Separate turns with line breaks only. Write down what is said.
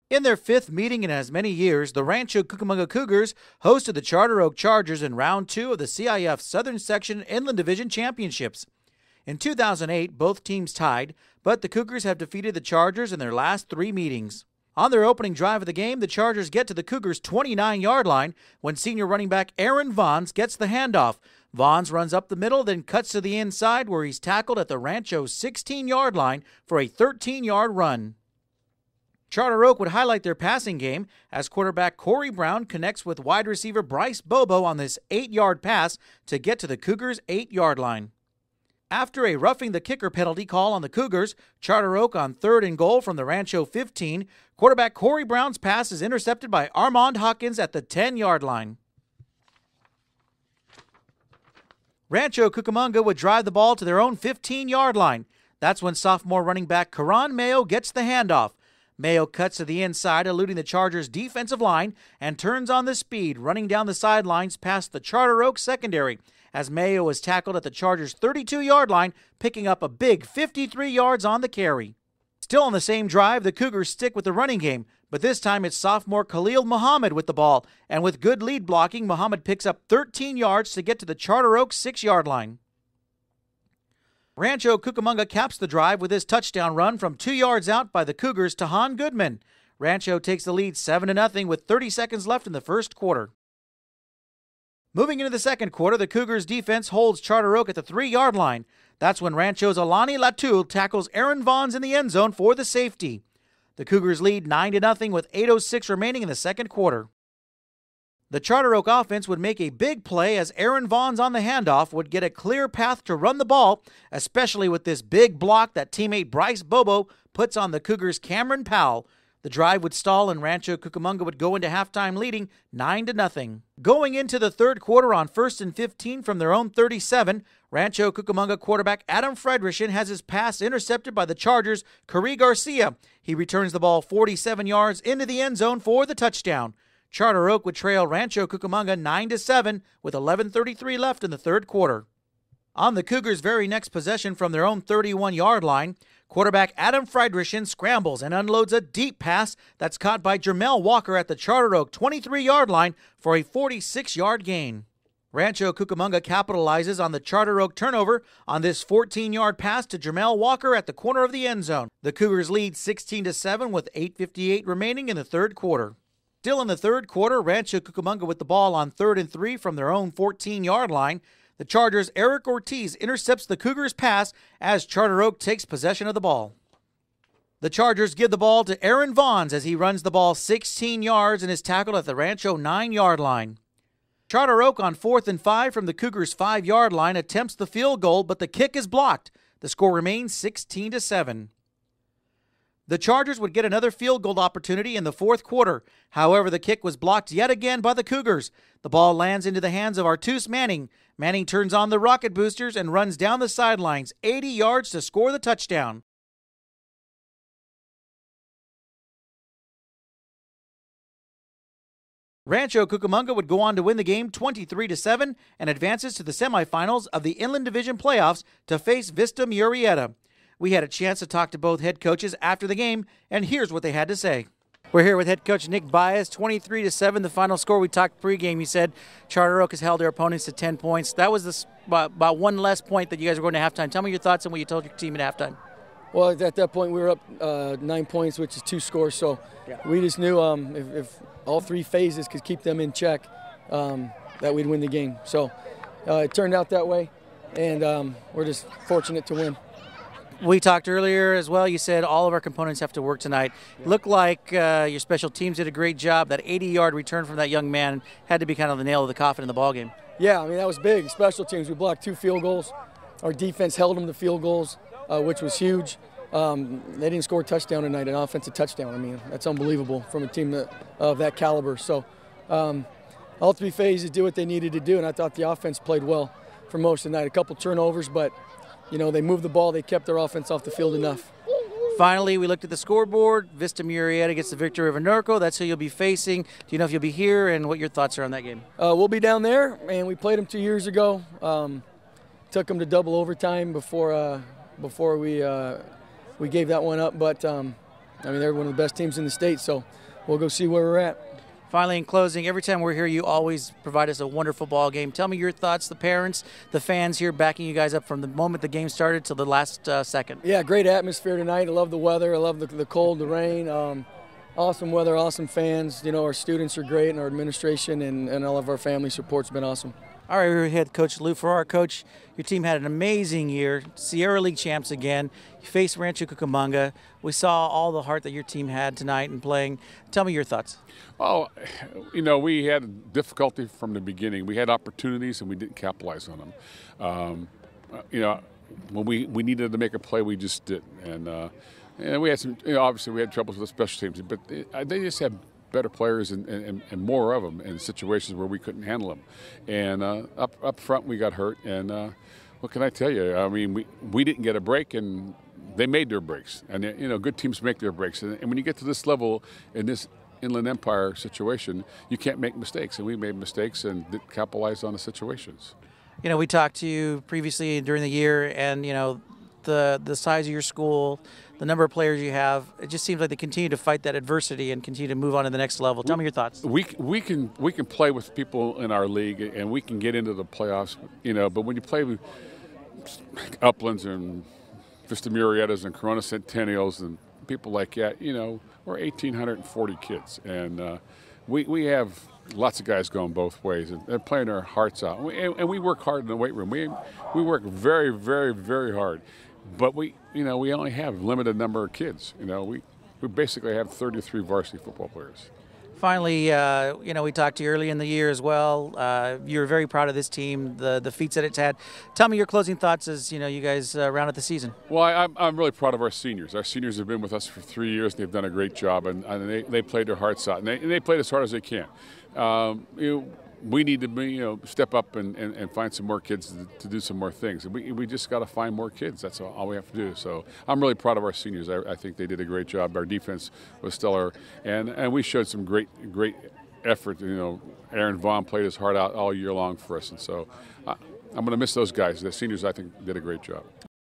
In their fifth meeting in as many years, the Rancho Cucamonga Cougars hosted the Charter Oak Chargers in Round 2 of the CIF Southern Section Inland Division Championships. In 2008, both teams tied, but the Cougars have defeated the Chargers in their last 3 meetings. On their opening drive of the game, the Chargers get to the Cougars' 29-yard line when senior running back Aaron Vaughns gets the handoff. Vaughns runs up the middle, then cuts to the inside where he's tackled at the Rancho's 16-yard line for a 13-yard run. Charter Oak would highlight their passing game as quarterback Corey Brown connects with wide receiver Bryce Bobo on this 8-yard pass to get to the Cougars' 8-yard line. After a roughing the kicker penalty call on the Cougars, Charter Oak on 3rd and goal from the Rancho 15, quarterback Corey Brown's pass is intercepted by Armand Hawkins at the 10-yard line. Rancho Cucamonga would drive the ball to their own 15-yard line. That's when sophomore running back Karan Mayo gets the handoff. Mayo cuts to the inside, eluding the Chargers' defensive line, and turns on the speed, running down the sidelines past the Charter Oak secondary, as Mayo was tackled at the Chargers' 32-yard line, picking up a big 53 yards on the carry. Still on the same drive, the Cougars stick with the running game, but this time it's sophomore Khalil Muhammad with the ball, and with good lead blocking, Muhammad picks up 13 yards to get to the Charter Oak 6-yard line. Rancho Cucamonga caps the drive with his touchdown run from 2 yards out by the Cougars to Han Goodman. Rancho takes the lead 7-0 with 30 seconds left in the first quarter. Moving into the second quarter, the Cougars' defense holds Charter Oak at the 3-yard line. That's when Rancho's Alani Latoul tackles Aaron Vaughns in the end zone for the safety. The Cougars lead 9-0 with 8:06 remaining in the second quarter. The Charter Oak offense would make a big play as Aaron Vaughns on the handoff would get a clear path to run the ball, especially with this big block that teammate Bryce Bobo puts on the Cougars' Cameron Powell. The drive would stall and Rancho Cucamonga would go into halftime leading 9-0. Going into the third quarter on 1st and 15 from their own 37, Rancho Cucamonga quarterback Adam Friedrichsen has his pass intercepted by the Chargers' Curry Garcia. He returns the ball 47 yards into the end zone for the touchdown. Charter Oak would trail Rancho Cucamonga 9-7 with 11:33 left in the third quarter. On the Cougars' very next possession from their own 31-yard line, quarterback Adam Friedrichsen scrambles and unloads a deep pass that's caught by Jermel Walker at the Charter Oak 23-yard line for a 46-yard gain. Rancho Cucamonga capitalizes on the Charter Oak turnover on this 14-yard pass to Jermel Walker at the corner of the end zone. The Cougars lead 16-7 with 8:58 remaining in the third quarter. Still in the third quarter, Rancho Cucamonga with the ball on 3rd and 3 from their own 14-yard line. The Chargers' Eric Ortiz intercepts the Cougars' pass as Charter Oak takes possession of the ball. The Chargers give the ball to Aaron Vaughns as he runs the ball 16 yards and is tackled at the Rancho 9-yard line. Charter Oak on 4th and 5 from the Cougars' 5-yard line attempts the field goal, but the kick is blocked. The score remains 16-7. The Chargers would get another field goal opportunity in the fourth quarter. However, the kick was blocked yet again by the Cougars. The ball lands into the hands of Artus Manning. Manning turns on the rocket boosters and runs down the sidelines 80 yards to score the touchdown. Rancho Cucamonga would go on to win the game 23-7 and advances to the semifinals of the Inland Division playoffs to face Vista Murrieta. We had a chance to talk to both head coaches after the game, and here's what they had to say. We're here with head coach Nick Baez, 23-7, the final score. We talked pregame. You said Charter Oak has held their opponents to 10 points. That was about one less point that you guys were going to halftime. Tell me your thoughts on what you told your team at halftime.
Well, at that point we were up 9 points, which is 2 scores. So we just knew if all 3 phases could keep them in check, that we'd win the game. So it turned out that way, and we're just fortunate to win.
We talked earlier as well. You said all of our components have to work tonight. Yeah. Looked like your special teams did a great job. That 80-yard return from that young man had to be kind of the nail of the coffin in the ballgame.
Yeah, I mean, that was big. Special teams, we blocked 2 field goals. Our defense held them to field goals, which was huge. They didn't score a touchdown tonight, an offensive touchdown. I mean, that's unbelievable from a team of that caliber. So all 3 phases did what they needed to do, and I thought the offense played well for most of the night. A couple turnovers, but you know, they moved the ball. They kept their offense off the field enough.
Finally, we looked at the scoreboard. Vista Murrieta gets the victory over Norco. That's who you'll be facing. Do you know if you'll be here and what your thoughts are on that game?
We'll be down there, and we played them 2 years ago. Took them to double overtime before we gave that one up. But I mean, they're one of the best teams in the state, so we'll go see where we're at.
Finally, in closing, every time we're here, you always provide us a wonderful ball game. Tell me your thoughts, the parents, the fans here backing you guys up from the moment the game started till the last second.
Yeah, great atmosphere tonight. I love the weather. I love the cold, the rain. Awesome weather, awesome fans. You know, our students are great, and our administration and all of our family support's been awesome.
All right, we're here with Coach Lou Farrar. Coach, your team had an amazing year. Sierra League champs again. You faced Rancho Cucamonga. We saw all the heart that your team had tonight in playing. Tell me your thoughts.
Oh, you know, we had difficulty from the beginning. We had opportunities and we didn't capitalize on them. You know, when we needed to make a play, we just didn't. And we had some, you know, obviously we had troubles with the special teams, but they just had better players and more of them in situations where we couldn't handle them. And up front we got hurt. And what can I tell you? I mean, we didn't get a break, and they made their breaks. And you know, good teams make their breaks. And when you get to this level in this Inland Empire situation, you can't make mistakes. And we made mistakes and didn't capitalize on the situations.
You know, we talked to you previously during the year, and you know, the size of your school, the number of players you have, it just seems like they continue to fight that adversity and continue to move on to the next level. Tell me your thoughts.
We can play with people in our league, and we can get into the playoffs, you know, but when you play with Uplands and Vista Murrietas and Corona Centennials and people like that, you know, we're 1,840 kids, and we have lots of guys going both ways, and they're playing their hearts out. And we work hard in the weight room. We work very, very, very hard. But we only have a limited number of kids. You know, we basically have 33 varsity football players.
Finally, you know, we talked to you early in the year as well. You were very proud of this team, the feats that it's had. Tell me your closing thoughts as, you know, you guys round out the season.
Well, I'm really proud of our seniors. Our seniors have been with us for 3 years, and they've done a great job, and they played their hearts out, and they played as hard as they can. You know, we need to step up and find some more kids to do some more things. We just got to find more kids. That's all we have to do. So I'm really proud of our seniors. I think they did a great job. Our defense was stellar, and we showed some great effort. You know, Aaron Vaughn played his heart out all year long for us, and so I'm going to miss those guys. The seniors, I think, did a great job.